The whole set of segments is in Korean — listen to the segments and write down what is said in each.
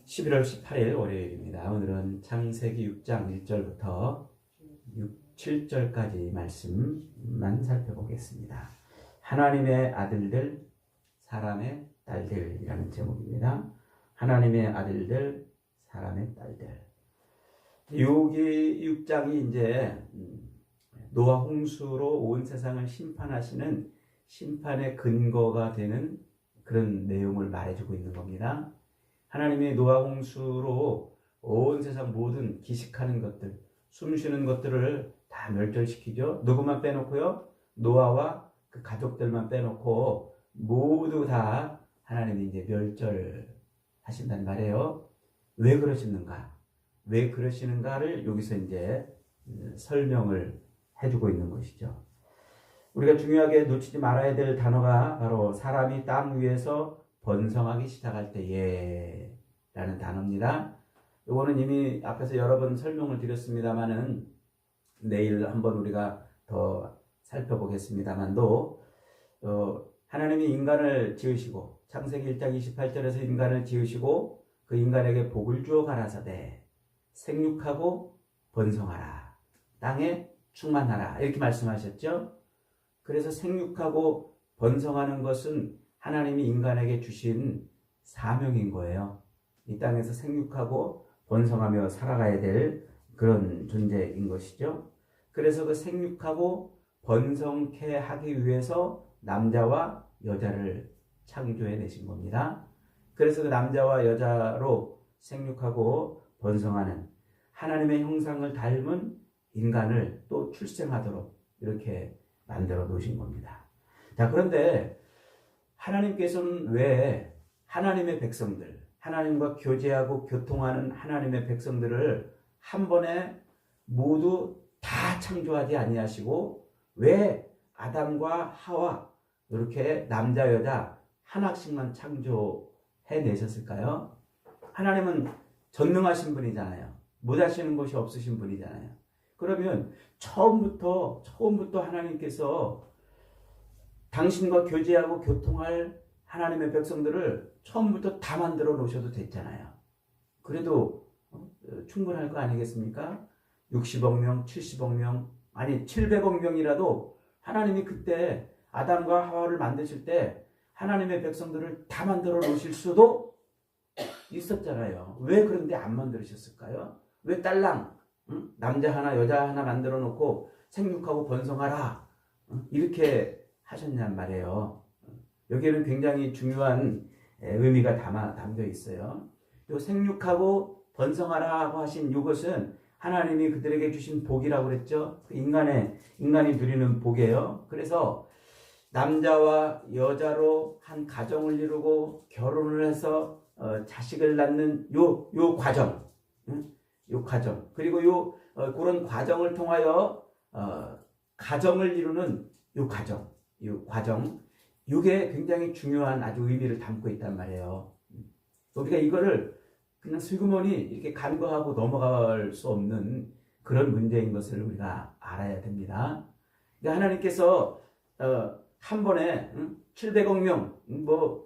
11월 18일 월요일입니다. 오늘은 창세기 6장 1절부터 7절까지 말씀만 살펴보겠습니다. 하나님의 아들들, 사람의 딸들이라는 제목입니다. 하나님의 아들들, 사람의 딸들. 여기 6장이 이제 노아 홍수로 온 세상을 심판하시는 심판의 근거가 되는 그런 내용을 말해주고 있는 겁니다. 하나님의 노아 홍수로 온 세상 모든 기식하는 것들, 숨쉬는 것들을 다 멸절시키죠. 누구만 빼놓고요? 노아와 그 가족들만 빼놓고 모두 다 하나님이 이제 멸절하신단 말이에요. 왜 그러시는가? 왜 그러시는가를 여기서 이제 설명을 해주고 있는 것이죠. 우리가 중요하게 놓치지 말아야 될 단어가 바로 사람이 땅 위에서 번성하기 시작할 때에 라는 단어입니다. 이거는 이미 앞에서 여러 번 설명을 드렸습니다만은 내일 한번 우리가 더 살펴보겠습니다만도 하나님이 인간을 지으시고 창세기 1장 28절에서 인간을 지으시고 그 인간에게 복을 주어 가라사대 생육하고 번성하라 땅에 충만하라 이렇게 말씀하셨죠. 그래서 생육하고 번성하는 것은 하나님이 인간에게 주신 사명인 거예요. 이 땅에서 생육하고 번성하며 살아가야 될 그런 존재인 것이죠. 그래서 그 생육하고 번성케 하기 위해서 남자와 여자를 창조해 내신 겁니다. 그래서 그 남자와 여자로 생육하고 번성하는 하나님의 형상을 닮은 인간을 또 출생하도록 이렇게 만들어 놓으신 겁니다. 자, 그런데 하나님께서는 왜 하나님의 백성들, 하나님과 교제하고 교통하는 하나님의 백성들을 한 번에 모두 다 창조하지 아니하시고 왜 아담과 하와 이렇게 남자 여자 하나씩만 창조해 내셨을까요? 하나님은 전능하신 분이잖아요. 못하시는 것이 없으신 분이잖아요. 그러면 처음부터 하나님께서 당신과 교제하고 교통할 하나님의 백성들을 처음부터 다 만들어 놓으셔도 됐잖아요. 그래도 충분할 거 아니겠습니까? 60억 명, 70억 명, 아니 700억 명이라도 하나님이 그때 아담과 하와를 만드실 때 하나님의 백성들을 다 만들어 놓으실 수도 있었잖아요. 왜 그런데 안 만들으셨을까요? 왜 딸랑 남자 하나 여자 하나 만들어 놓고 생육하고 번성하라 이렇게 하셨냔 말이에요. 여기에는 굉장히 중요한 의미가 담겨 있어요. 요 생육하고 번성하라고 하신 이것은 하나님이 그들에게 주신 복이라고 그랬죠. 인간이 누리는 복이에요. 그래서 남자와 여자로 한 가정을 이루고 결혼을 해서 자식을 낳는 요 과정, 요 과정 그리고 그런 과정을 통하여 가정을 이루는 요 과정 이게 굉장히 중요한 아주 의미를 담고 있단 말이에요. 우리가 이거를 그냥 슬그머니 이렇게 간과하고 넘어갈 수 없는 그런 문제인 것을 우리가 알아야 됩니다. 그러니까 하나님께서 한 번에 700억 명,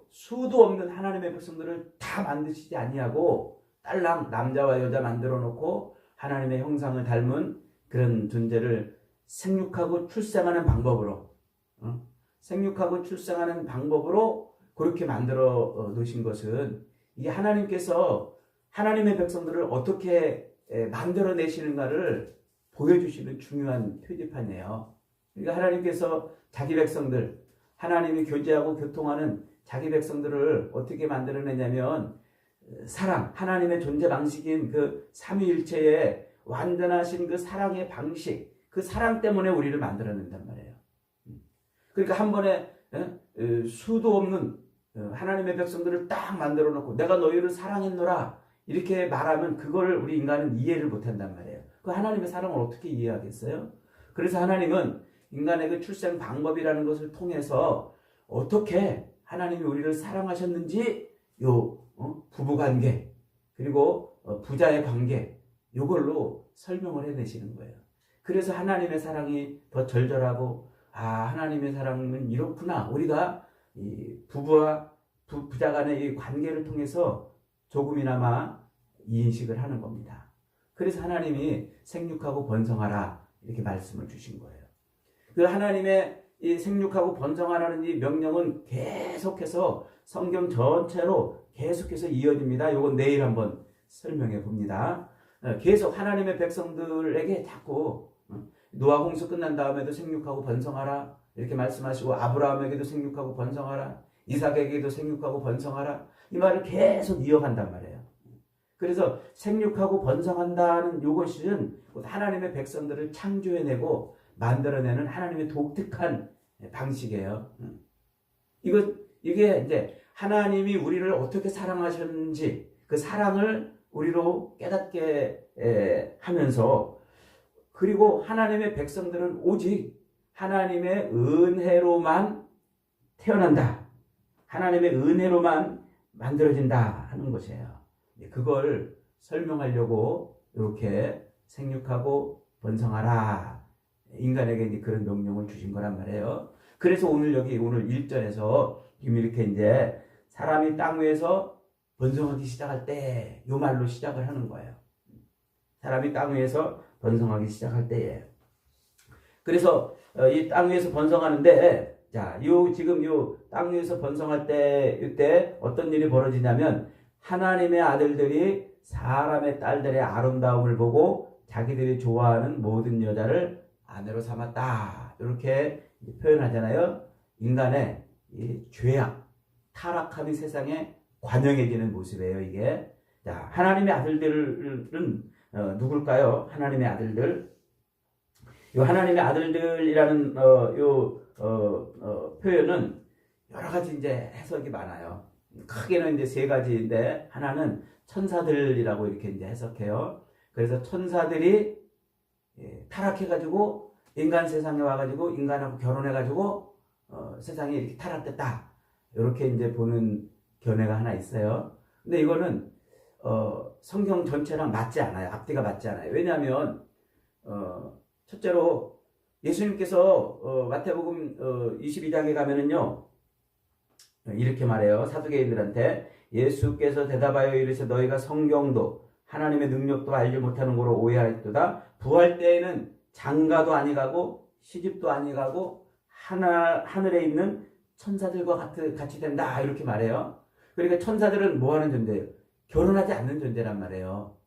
수도 없는 하나님의 백성들을 다 만드시지 아니하고 딸랑 남자와 여자 만들어 놓고 하나님의 형상을 닮은 그런 존재를 생육하고 출생하는 방법으로 그렇게 만들어 놓으신 것은 이게 하나님께서 하나님의 백성들을 어떻게 만들어 내시는가를 보여주시는 중요한 표지판이에요. 그러니까 하나님께서 자기 백성들, 하나님이 교제하고 교통하는 자기 백성들을 어떻게 만들어내냐면 사랑, 하나님의 존재 방식인 그 삼위일체의 완전하신 그 사랑의 방식, 그 사랑 때문에 우리를 만들어낸단 말이에요. 그러니까 한 번에 수도 없는 하나님의 백성들을 딱 만들어 놓고 내가 너희를 사랑했노라 이렇게 말하면 그걸 우리 인간은 이해를 못한단 말이에요. 그 하나님의 사랑을 어떻게 이해하겠어요? 그래서 하나님은 인간의 그 출생 방법이라는 것을 통해서 어떻게 하나님이 우리를 사랑하셨는지 부부관계 그리고 부자의 관계 이걸로 설명을 해내시는 거예요. 그래서 하나님의 사랑이 더 절절하고 하나님의 사랑은 이렇구나. 우리가 이 부부와 부자 간의 이 관계를 통해서 조금이나마 인식을 하는 겁니다. 그래서 하나님이 생육하고 번성하라 이렇게 말씀을 주신 거예요. 그 하나님의 이 생육하고 번성하라는 이 명령은 계속해서 성경 전체로 계속해서 이어집니다. 이건 내일 한번 설명해 봅니다. 계속 하나님의 백성들에게 자꾸 노아 홍수 끝난 다음에도 생육하고 번성하라 이렇게 말씀하시고, 아브라함에게도 생육하고 번성하라, 이삭에게도 생육하고 번성하라, 이 말을 계속 이어간단 말이에요. 그래서 생육하고 번성한다는 이것은 하나님의 백성들을 창조해내고 만들어내는 하나님의 독특한 방식이에요. 이게 이제 하나님이 우리를 어떻게 사랑하셨는지 그 사랑을 우리로 깨닫게 하면서, 그리고 하나님의 백성들은 오직 하나님의 은혜로만 태어난다, 하나님의 은혜로만 만들어진다 하는 것이에요. 그걸 설명하려고 이렇게 생육하고 번성하라 인간에게 이제 그런 명령을 주신 거란 말이에요. 그래서 오늘 1절에서 이렇게 이제 사람이 땅 위에서 번성하기 시작할 때 이 말로 시작을 하는 거예요. 사람이 땅 위에서 번성하기 시작할 때에. 그래서 이 땅 위에서 번성하는데, 자, 지금 땅 위에서 번성할 때 이때 어떤 일이 벌어지냐면, 하나님의 아들들이 사람의 딸들의 아름다움을 보고 자기들이 좋아하는 모든 여자를 아내로 삼았다, 이렇게 표현하잖아요. 인간의 이 죄악, 타락함이 세상에 관영해지는 모습이에요, 이게. 자, 하나님의 아들들은 누굴까요? 하나님의 아들들. 요 하나님의 아들들이라는 표현은 여러 가지 이제 해석이 많아요. 크게는 이제 세 가지인데, 하나는 천사들이라고 이렇게 이제 해석해요. 그래서 천사들이 타락해가지고 인간 세상에 와가지고 인간하고 결혼해가지고 세상에 이렇게 타락됐다, 이렇게 이제 보는 견해가 하나 있어요. 근데 이거는 성경 전체랑 맞지 않아요. 앞뒤가 맞지 않아요. 왜냐하면 첫째로 예수님께서 마태복음 22장에 가면은요, 이렇게 말해요. 사두개인들한테 예수께서 대답하여 이르시되 너희가 성경도 하나님의 능력도 알지 못하는 거로 오해하였도다. 부활 때에는 장가도 아니가고 시집도 아니가고 하늘에 있는 천사들과 같이 된다, 이렇게 말해요. 그러니까 천사들은 뭐 하는 존재예요? 결혼하지 않는 존재란 말이에요.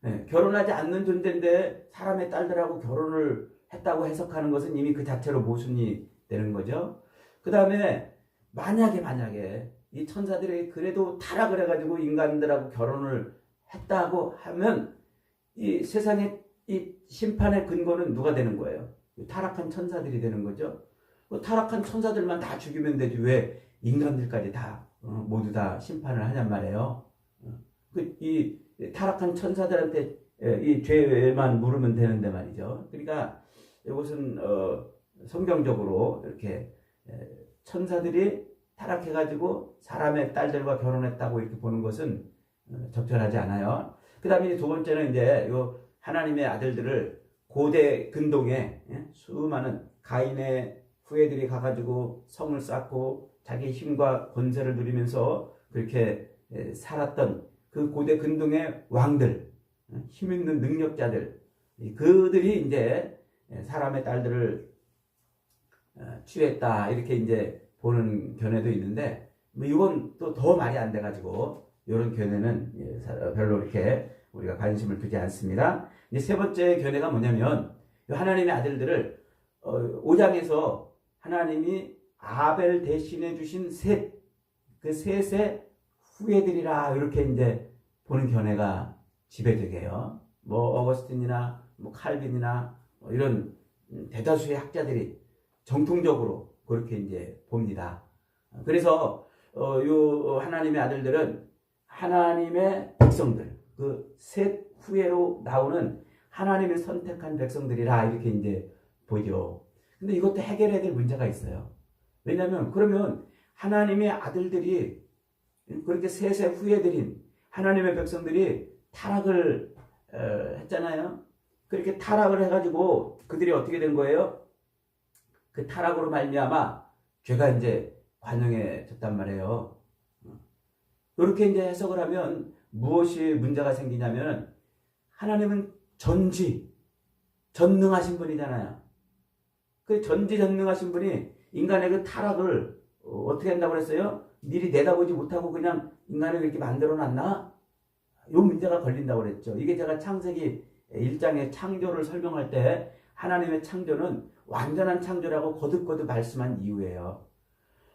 네, 결혼하지 않는 존재인데 사람의 딸들하고 결혼을 했다고 해석하는 것은 이미 그 자체로 모순이 되는 거죠. 그 다음에 만약에 이 천사들이 그래도 타락을 해가지고 인간들하고 결혼을 했다고 하면 이 세상의 이 심판의 근거는 누가 되는 거예요? 타락한 천사들이 되는 거죠. 타락한 천사들만 다 죽이면 되지 왜 인간들까지 다 모두 다 심판을 하냔 말이에요. 이 타락한 천사들한테 이 죄만 물으면 되는데 말이죠. 그러니까 이것은 성경적으로 이렇게 천사들이 타락해가지고 사람의 딸들과 결혼했다고 이렇게 보는 것은 적절하지 않아요. 그 다음에 두 번째는 이제 요 하나님의 아들들을 고대 근동에 수많은 가인의 후예들이 가가지고 성을 쌓고 자기 힘과 권세를 누리면서 그렇게 살았던 그 고대 근동의 왕들, 힘 있는 능력자들, 그들이 이제 사람의 딸들을 취했다, 이렇게 이제 보는 견해도 있는데, 이건 또 더 말이 안 돼가지고 이런 견해는 별로 이렇게 우리가 관심을 두지 않습니다. 이제 세 번째 견해가 뭐냐면, 하나님의 아들들을 5장에서 하나님이 아벨 대신해 주신 셋, 그 셋의 후예들이라 이렇게 이제 보는 견해가 지배되게요. 뭐 어거스틴이나 뭐 칼빈이나 뭐 이런 대다수의 학자들이 정통적으로 그렇게 이제 봅니다. 그래서 요 하나님의 아들들은 하나님의 백성들, 그 셋 후예로 나오는 하나님의 선택한 백성들이라 이렇게 이제 보죠. 근데 이것도 해결해야 될 문제가 있어요. 왜냐하면 그러면 하나님의 아들들이 그렇게 셋의 후예들인 하나님의 백성들이 타락을 했잖아요. 그렇게 타락을 해가지고 그들이 어떻게 된 거예요? 그 타락으로 말미암아 죄가 이제 관영해졌단 말이에요. 이렇게 이제 해석을 하면 무엇이 문제가 생기냐면 하나님은 전능하신 분이잖아요. 그 전지전능하신 분이 인간의 그 타락을 어떻게 한다고 그랬어요? 미리 내다보지 못하고 그냥 인간을 이렇게 만들어 놨나? 요 문제가 걸린다고 그랬죠. 이게 제가 창세기 1장의 창조를 설명할 때 하나님의 창조는 완전한 창조라고 거듭거듭 말씀한 이유예요.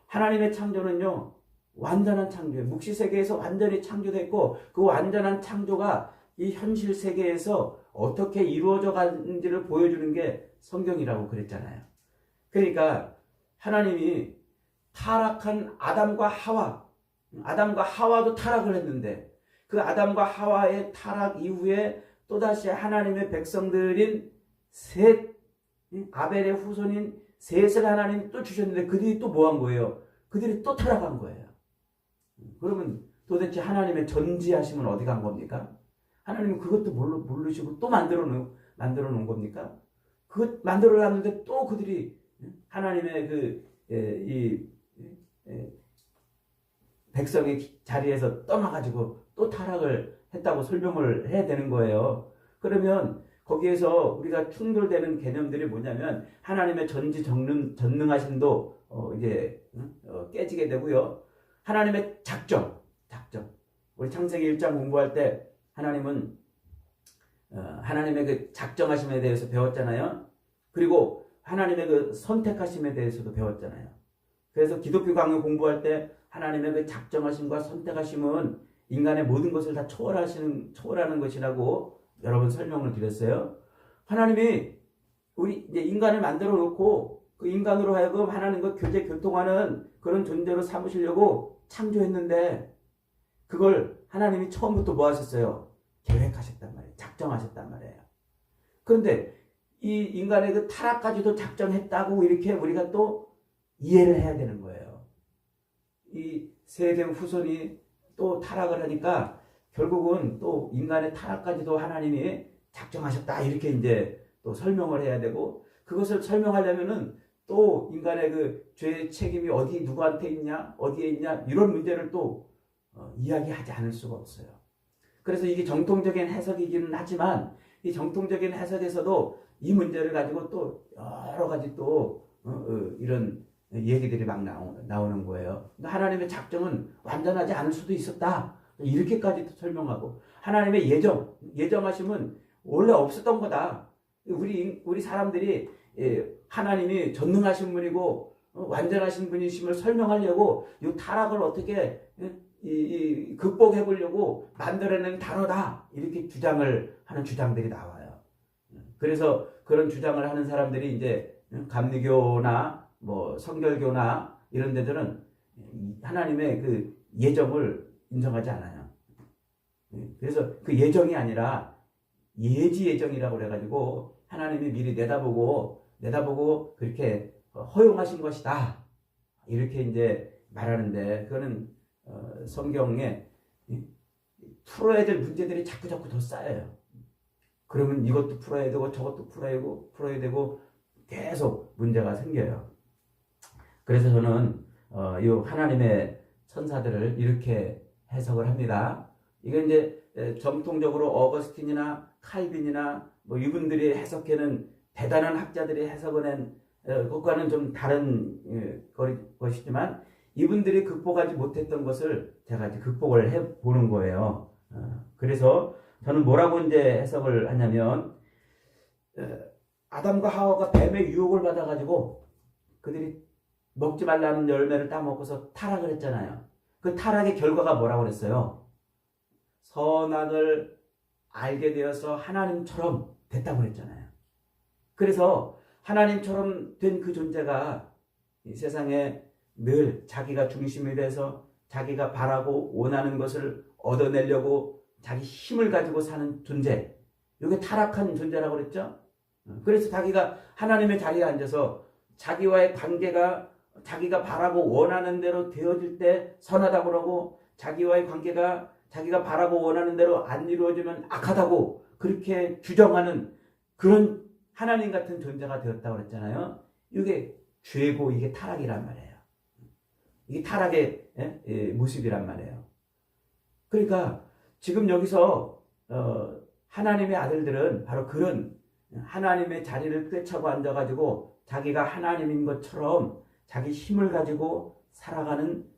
하나님의 창조는요, 완전한 창조예요. 묵시세계에서 완전히 창조됐고 그 완전한 창조가 이 현실 세계에서 어떻게 이루어져 가는지를 보여주는 게 성경이라고 그랬잖아요. 그러니까 하나님이 타락한 아담과 하와도 타락을 했는데 그 아담과 하와의 타락 이후에 또다시 하나님의 백성들인 셋, 아벨의 후손인 셋을 하나님 또 주셨는데 그들이 또 뭐 한 거예요? 그들이 또 타락한 거예요. 그러면 도대체 하나님의 전지하심은 어디 간 겁니까? 하나님은 그것도 모르시고 또 만들어 놓은 겁니까? 그것 만들어 놨는데 또 그들이 하나님의 백성의 자리에서 떠나가지고 또 타락을 했다고 설명을 해야 되는 거예요. 그러면 거기에서 우리가 충돌되는 개념들이 뭐냐면 하나님의 전능하심도 이제 깨지게 되고요. 하나님의 작정. 우리 창세기 1장 공부할 때 하나님은 하나님의 그 작정하심에 대해서 배웠잖아요. 그리고 하나님의 그 선택하심에 대해서도 배웠잖아요. 그래서 기독교 강의 공부할 때 하나님의 그 작정하심과 선택하심은 인간의 모든 것을 다 초월하는 것이라고 여러 번 설명을 드렸어요. 하나님이 우리 이제 인간을 만들어 놓고 그 인간으로 하여금 하나님과 교통하는 그런 존재로 삼으시려고 창조했는데 그걸 하나님이 처음부터 뭐 하셨어요? 계획하셨단 말이에요. 작정하셨단 말이에요. 그런데 이 인간의 그 타락까지도 작정했다고 이렇게 우리가 또 이해를 해야 되는 거예요. 이 세겜 후손이 또 타락을 하니까 결국은 또 인간의 타락까지도 하나님이 작정하셨다 이렇게 이제 또 설명을 해야 되고 그것을 설명하려면은 또 인간의 그 죄의 책임이 누구한테 있냐 어디에 있냐 이런 문제를 또 이야기하지 않을 수가 없어요. 그래서 이게 정통적인 해석이기는 하지만 이 정통적인 해석에서도 이 문제를 가지고 또 여러 가지 또 이런 얘기들이 막 나오는 거예요. 하나님의 작정은 완전하지 않을 수도 있었다. 이렇게까지 설명하고 하나님의 예정하심은 원래 없었던 거다. 우리 사람들이 하나님이 전능하신 분이고 완전하신 분이심을 설명하려고 이 타락을 어떻게 극복해 보려고 만들어낸 단어다. 이렇게 주장을 하는 주장들이 나와요. 그래서 그런 주장을 하는 사람들이 이제 감리교나 뭐 성결교나 이런 데들은 하나님의 그 예정을 인정하지 않아요. 그래서 그 예정이 아니라 예지 예정이라고 그래가지고 하나님이 미리 내다보고 그렇게 허용하신 것이다. 이렇게 이제 말하는데 그거는 성경에 풀어야 될 문제들이 자꾸 더 쌓여요. 그러면 이것도 풀어야 되고 저것도 풀어야 되고 계속 문제가 생겨요. 그래서 저는 이 하나님의 천사들을 이렇게 해석을 합니다. 이게 이제 전통적으로 어거스틴이나 칼빈이나 뭐 이분들이 해석해낸 대단한 학자들이 해석을 한 그것과는 좀 다른 것이지만 이분들이 극복하지 못했던 것을 제가 이제 극복을 해 보는 거예요. 그래서 저는 뭐라고 이제 해석을 하냐면 아담과 하와가 뱀의 유혹을 받아가지고 그들이 먹지 말라는 열매를 따먹고서 타락을 했잖아요. 그 타락의 결과가 뭐라고 그랬어요? 선악을 알게 되어서 하나님처럼 됐다고 그랬잖아요. 그래서 하나님처럼 된 그 존재가 이 세상에 늘 자기가 중심이 돼서 자기가 바라고 원하는 것을 얻어내려고 자기 힘을 가지고 사는 존재. 이게 타락한 존재라고 그랬죠? 그래서 자기가 하나님의 자리에 앉아서 자기와의 관계가 자기가 바라고 원하는 대로 되어질 때 선하다고 그러고 자기와의 관계가 자기가 바라고 원하는 대로 안 이루어지면 악하다고 그렇게 규정하는 그런 하나님 같은 존재가 되었다고 그랬잖아요. 이게 죄고 이게 타락이란 말이에요. 이게 타락의 모습이란 말이에요. 그러니까 지금 여기서 하나님의 아들들은 바로 그런 하나님의 자리를 꿰차고 앉아가지고 자기가 하나님인 것처럼 자기 힘을 가지고 살아가는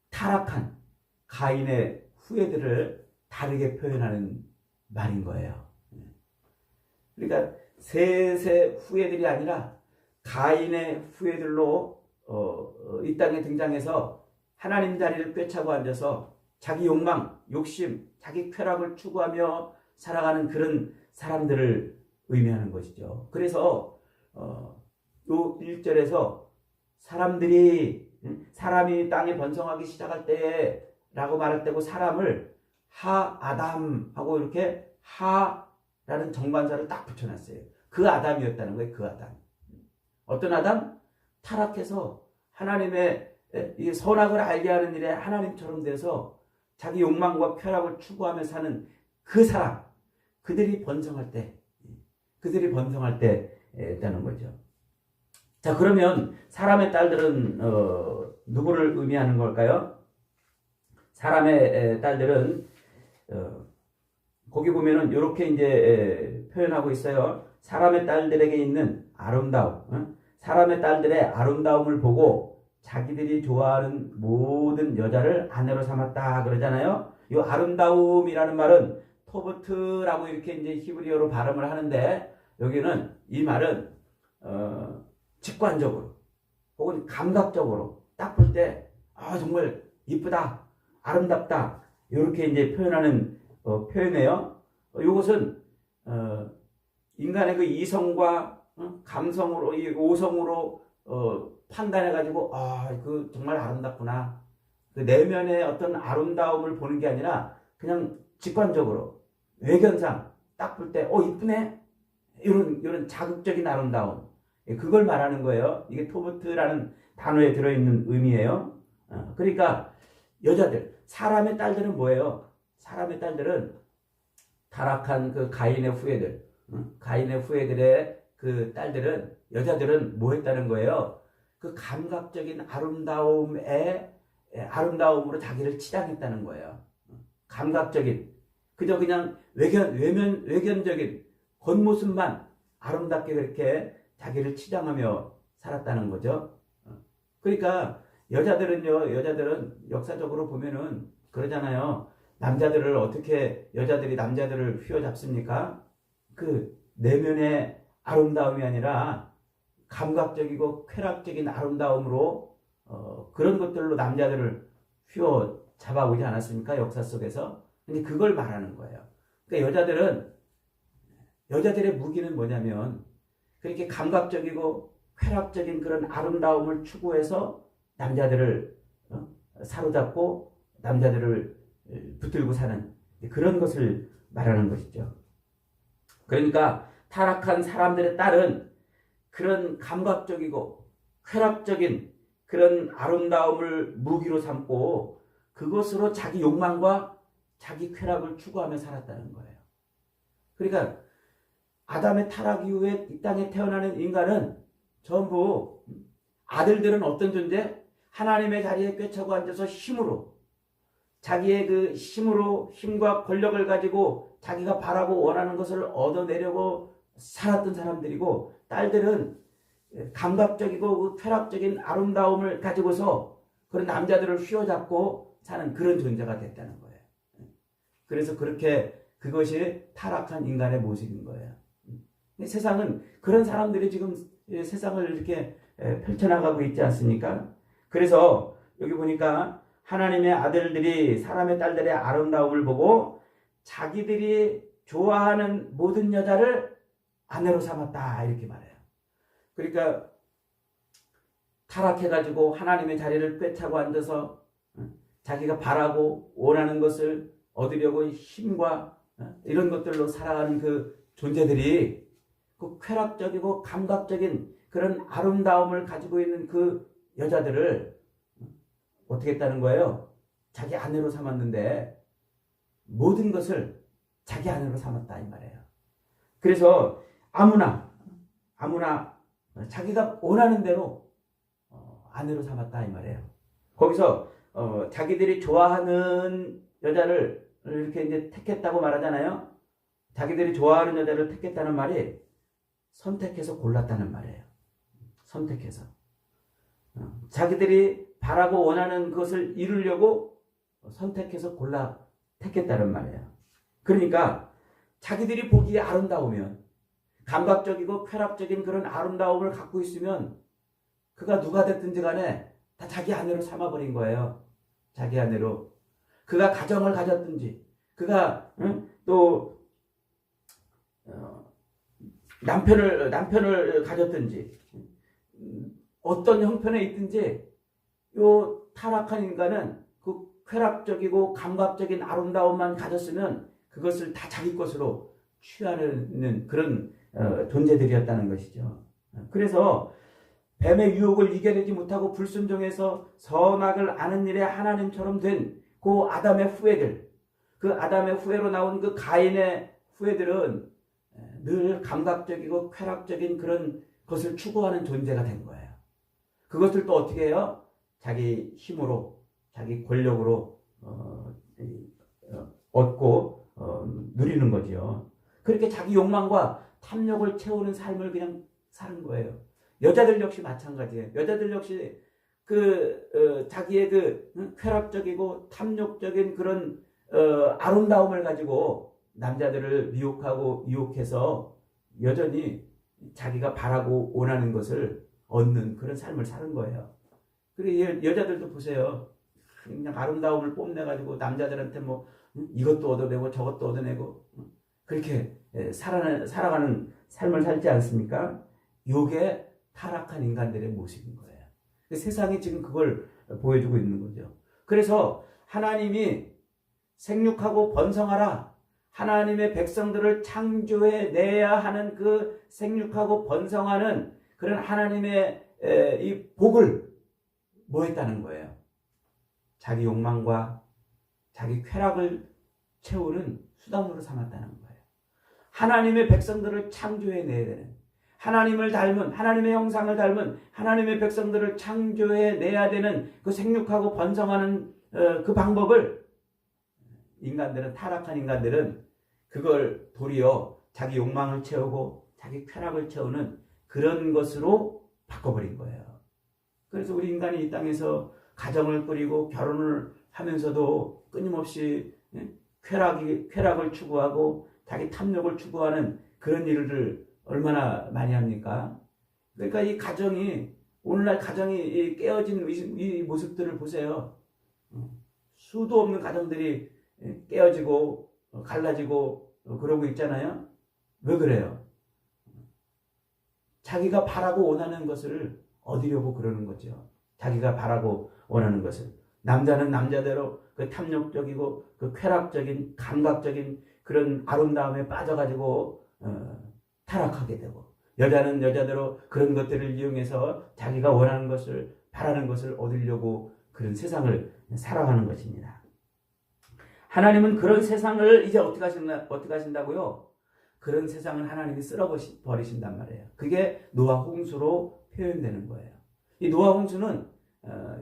타락한 가인의 후예들을 다르게 표현하는 말인 거예요. 그러니까 셋의 후예들이 아니라 가인의 후예들로 이 땅에 등장해서 하나님 자리를 꿰차고 앉아서 자기 욕망, 욕심, 자기 쾌락을 추구하며 살아가는 그런 사람들을 의미하는 것이죠. 그래서 요 1절에서 사람이 땅에 번성하기 시작할 때라고 말할 때고 사람을 아담하고 이렇게 하라는 정관사를 딱 붙여놨어요. 그 아담이었다는 거예요. 그 아담. 어떤 아담? 타락해서 하나님의 이 선악을 알게 하는 일에 하나님처럼 돼서 자기 욕망과 쾌락을 추구하며 사는 그 사람, 그들이 번성할 때 있다는 거죠. 자, 그러면 사람의 딸들은 누구를 의미하는 걸까요? 사람의 딸들은 거기 보면은 이렇게 이제 표현하고 있어요. 사람의 딸들에게 있는 아름다움, 사람의 딸들의 아름다움을 보고 자기들이 좋아하는 모든 여자를 아내로 삼았다 그러잖아요. 이 아름다움이라는 말은 토브트라고 이렇게 이제 히브리어로 발음을 하는데 여기는 이 말은 직관적으로 혹은 감각적으로 딱 볼 때 정말 이쁘다, 아름답다 이렇게 이제 표현하는 표현이에요. 이것은 인간의 그 이성과 감성으로 이 오성으로 판단해 가지고 그 정말 아름답구나. 그 내면의 어떤 아름다움을 보는 게 아니라 그냥 직관적으로 외견상 딱 볼 때 이쁘네. 이런 자극적인 아름다움. 그걸 말하는 거예요. 이게 토브트라는 단어에 들어있는 의미예요. 그러니까 여자들, 사람의 딸들은 뭐예요? 사람의 딸들은 타락한 그 가인의 후예들, 가인의 후예들의 그 딸들은, 여자들은 뭐 했다는 거예요? 그 감각적인 아름다움으로 자기를 치장했다는 거예요. 감각적인, 그저 그냥 외견적인 겉모습만 아름답게 그렇게 자기를 치장하며 살았다는 거죠. 그러니까 여자들은 역사적으로 보면은 그러잖아요. 여자들이 남자들을 휘어잡습니까? 그 내면의 아름다움이 아니라 감각적이고 쾌락적인 아름다움으로 그런 것들로 남자들을 휘어잡아오지 않았습니까? 역사 속에서. 근데 그걸 말하는 거예요. 그러니까 여자들의 무기는 뭐냐면 그렇게 감각적이고 쾌락적인 그런 아름다움을 추구해서 남자들을 사로잡고 남자들을 붙들고 사는 그런 것을 말하는 것이죠. 그러니까 타락한 사람들의 딸은 그런 감각적이고 쾌락적인 그런 아름다움을 무기로 삼고 그것으로 자기 욕망과 자기 쾌락을 추구하며 살았다는 거예요. 그러니까 아담의 타락 이후에 이 땅에 태어나는 인간은 전부 아들들은 어떤 존재? 하나님의 자리에 꿰차고 앉아서 자기의 그 힘과 권력을 가지고 자기가 바라고 원하는 것을 얻어내려고 살았던 사람들이고, 딸들은 감각적이고 그 쾌락적인 아름다움을 가지고서 그런 남자들을 휘어잡고 사는 그런 존재가 됐다는 거예요. 그래서 그것이 타락한 인간의 모습인 거예요. 세상은 그런 사람들이 지금 세상을 이렇게 펼쳐나가고 있지 않습니까? 그래서 여기 보니까 하나님의 아들들이 사람의 딸들의 아름다움을 보고 자기들이 좋아하는 모든 여자를 아내로 삼았다 이렇게 말해요. 그러니까 타락해가지고 하나님의 자리를 꿰차고 앉아서 자기가 바라고 원하는 것을 얻으려고 힘과 이런 것들로 살아가는 그 존재들이 그 쾌락적이고 감각적인 그런 아름다움을 가지고 있는 그 여자들을 어떻게 했다는 거예요? 자기 아내로 삼았는데 모든 것을 자기 아내로 삼았다 이 말이에요. 그래서 아무나 자기가 원하는 대로 아내로 삼았다 이 말이에요. 거기서 자기들이 좋아하는 여자를 이렇게 이제 택했다고 말하잖아요. 자기들이 좋아하는 여자를 택했다는 말이 선택해서 골랐다는 말이에요. 선택해서. 자기들이 바라고 원하는 것을 이루려고 선택해서 골라 택했다는 말이에요. 그러니까 자기들이 보기에 아름다우면, 감각적이고 쾌락적인 그런 아름다움을 갖고 있으면 그가 누가 됐든지 간에 다 자기 아내로 삼아버린 거예요. 자기 아내로. 그가 가정을 가졌든지, 그가 또 남편을 가졌든지, 어떤 형편에 있든지 요 타락한 인간은 그 쾌락적이고 감각적인 아름다움만 가졌으면 그것을 다 자기 것으로 취하는 그런 존재들이었다는 것이죠. 그래서 뱀의 유혹을 이겨내지 못하고 불순종해서 선악을 아는 일에 하나님처럼 된 그 아담의 후예들, 그 아담의 후예로 나온 그 가인의 후예들은 늘 감각적이고 쾌락적인 그런 것을 추구하는 존재가 된 거예요. 그것을 또 어떻게 해요? 자기 힘으로, 자기 권력으로 얻고 누리는 거죠. 그렇게 자기 욕망과 탐욕을 채우는 삶을 그냥 사는 거예요. 여자들 역시 마찬가지예요. 여자들 역시 자기의 쾌락적이고 탐욕적인 그런 아름다움을 가지고 남자들을 미혹하고 유혹해서 여전히 자기가 바라고 원하는 것을 얻는 그런 삶을 사는 거예요. 그리고 여자들도 보세요. 그냥 아름다움을 뽐내가지고 남자들한테 뭐 이것도 얻어내고 저것도 얻어내고 그렇게 살아가는 삶을 살지 않습니까? 이게 타락한 인간들의 모습인 거예요. 세상이 지금 그걸 보여주고 있는 거죠. 그래서 하나님이 생육하고 번성하라, 하나님의 백성들을 창조해내야 하는 그 생육하고 번성하는 그런 하나님의 이 복을 뭐 했다는 거예요? 자기 욕망과 자기 쾌락을 채우는 수단으로 삼았다는 거예요. 하나님의 백성들을 창조해내야 되는, 하나님을 닮은, 하나님의 형상을 닮은 하나님의 백성들을 창조해내야 되는 그 생육하고 번성하는 그 방법을 인간들은, 타락한 인간들은 그걸 도리어 자기 욕망을 채우고 자기 쾌락을 채우는 그런 것으로 바꿔버린 거예요. 그래서 우리 인간이 이 땅에서 가정을 꾸리고 결혼을 하면서도 끊임없이 쾌락을 추구하고 자기 탐욕을 추구하는 그런 일을 얼마나 많이 합니까? 그러니까 이 가정이, 오늘날 가정이 깨어진 이 모습들을 보세요. 수도 없는 가정들이 깨어지고 갈라지고 그러고 있잖아요. 왜 그래요? 자기가 바라고 원하는 것을 얻으려고 그러는 거죠. 자기가 바라고 원하는 것을. 남자는 남자대로 그 탐욕적이고 그 쾌락적인 감각적인 그런 아름다움에 빠져가지고 타락하게 되고, 여자는 여자대로 그런 것들을 이용해서 자기가 원하는 것을, 바라는 것을 얻으려고 그런 세상을 살아가는 것입니다. 하나님은 그런 세상을 이제 어떻게 하신다고요? 그런 세상을 하나님이 쓸어버리신단 말이에요. 그게 노아 홍수로 표현되는 거예요. 이 노아 홍수는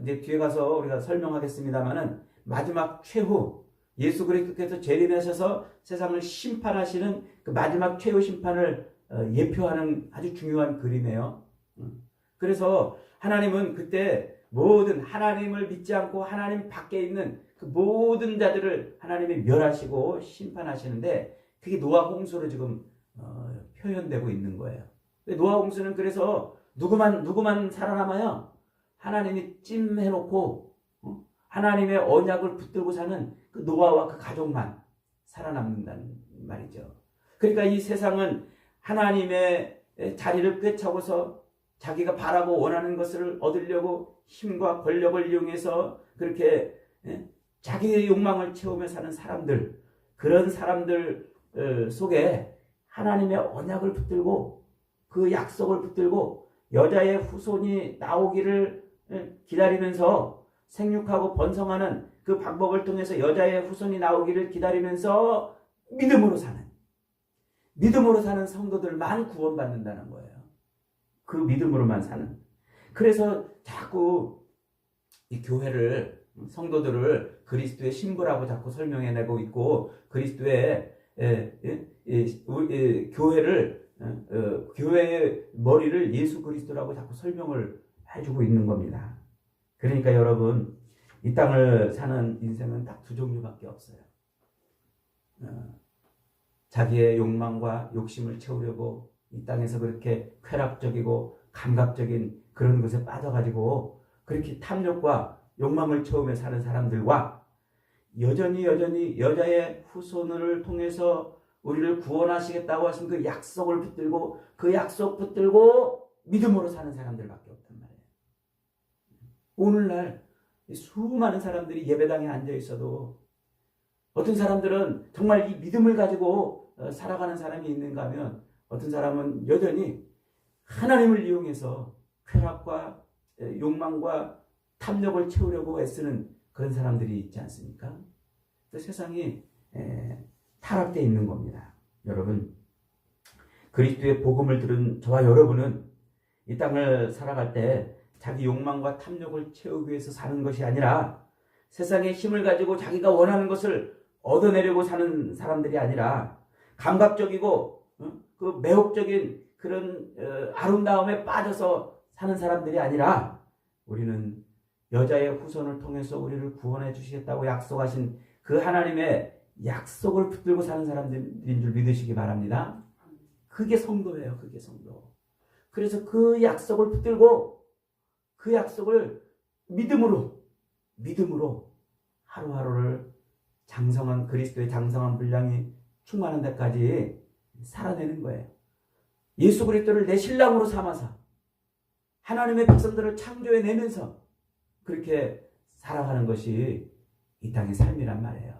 이제 뒤에 가서 우리가 설명하겠습니다만은 마지막 최후, 예수 그리스도께서 재림하셔서 세상을 심판하시는 그 마지막 최후 심판을 예표하는 아주 중요한 그림이에요. 그래서 하나님은 그때 모든 하나님을 믿지 않고 하나님 밖에 있는 그 모든 자들을 하나님이 멸하시고 심판하시는데, 그게 노아 홍수로 지금 표현되고 있는 거예요. 노아 홍수는 그래서 누구만 살아남아요? 하나님이 찜해놓고 하나님의 언약을 붙들고 사는 그 노아와 그 가족만 살아남는다는 말이죠. 그러니까 이 세상은 하나님의 자리를 꿰차고서 자기가 바라고 원하는 것을 얻으려고 힘과 권력을 이용해서 그렇게 자기의 욕망을 채우며 사는 사람들, 그런 사람들 속에 하나님의 언약을 붙들고 그 약속을 붙들고 여자의 후손이 나오기를 기다리면서 생육하고 번성하는 그 방법을 통해서 여자의 후손이 나오기를 기다리면서 믿음으로 사는 성도들만 구원받는다는 거예요. 그 믿음으로만 사는. 그래서 자꾸 이 교회를 성도들을 그리스도의 신부라고 자꾸 설명해내고 있고 그리스도의 교회를 교회의 머리를 예수 그리스도라고 자꾸 설명을 해주고 있는 겁니다. 그러니까 여러분 이 땅을 사는 인생은 딱 두 종류밖에 없어요. 자기의 욕망과 욕심을 채우려고 이 땅에서 그렇게 쾌락적이고 감각적인 그런 것에 빠져가지고 그렇게 탐욕과 욕망을 채우며 사는 사람들과 여전히 여자의 후손을 통해서 우리를 구원하시겠다고 하신 그 약속을 붙들고 그 약속 붙들고 믿음으로 사는 사람들밖에 없단 말이에요. 오늘날 수많은 사람들이 예배당에 앉아 있어도 어떤 사람들은 정말 이 믿음을 가지고 살아가는 사람이 있는가 하면 어떤 사람은 여전히 하나님을 이용해서 쾌락과 욕망과 탐욕을 채우려고 애쓰는 그런 사람들이 있지 않습니까? 세상이 타락되어 있는 겁니다. 여러분, 그리스도의 복음을 들은 저와 여러분은 이 땅을 살아갈 때 자기 욕망과 탐욕을 채우기 위해서 사는 것이 아니라 세상의 힘을 가지고 자기가 원하는 것을 얻어내려고 사는 사람들이 아니라 감각적이고 그 매혹적인 그런 아름다움에 빠져서 사는 사람들이 아니라 우리는 여자의 후손을 통해서 우리를 구원해 주시겠다고 약속하신 그 하나님의 약속을 붙들고 사는 사람들인 줄 믿으시기 바랍니다. 그게 성도예요. 그게 성도. 그래서 그 약속을 붙들고 그 약속을 믿음으로 하루하루를 장성한 그리스도의 장성한 분량이 충만한 데까지 살아내는 거예요. 예수 그리스도를 내 신랑으로 삼아서 하나님의 백성들을 창조해내면서 그렇게 살아가는 것이 이 땅의 삶이란 말이에요.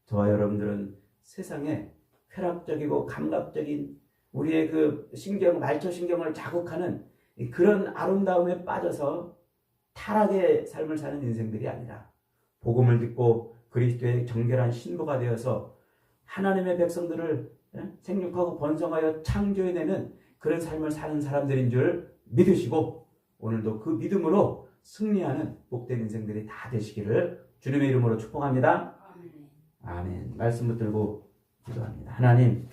저와 여러분들은 세상에 쾌락적이고 감각적인 우리의 그 말초신경을 자극하는 그런 아름다움에 빠져서 타락의 삶을 사는 인생들이 아니라 복음을 듣고 그리스도의 정결한 신부가 되어서 하나님의 백성들을 생육하고 번성하여 창조해내는 그런 삶을 사는 사람들인 줄 믿으시고 오늘도 그 믿음으로 승리하는 복된 인생들이 다 되시기를 주님의 이름으로 축복합니다. 아멘. 말씀 붙들고 기도합니다. 하나님,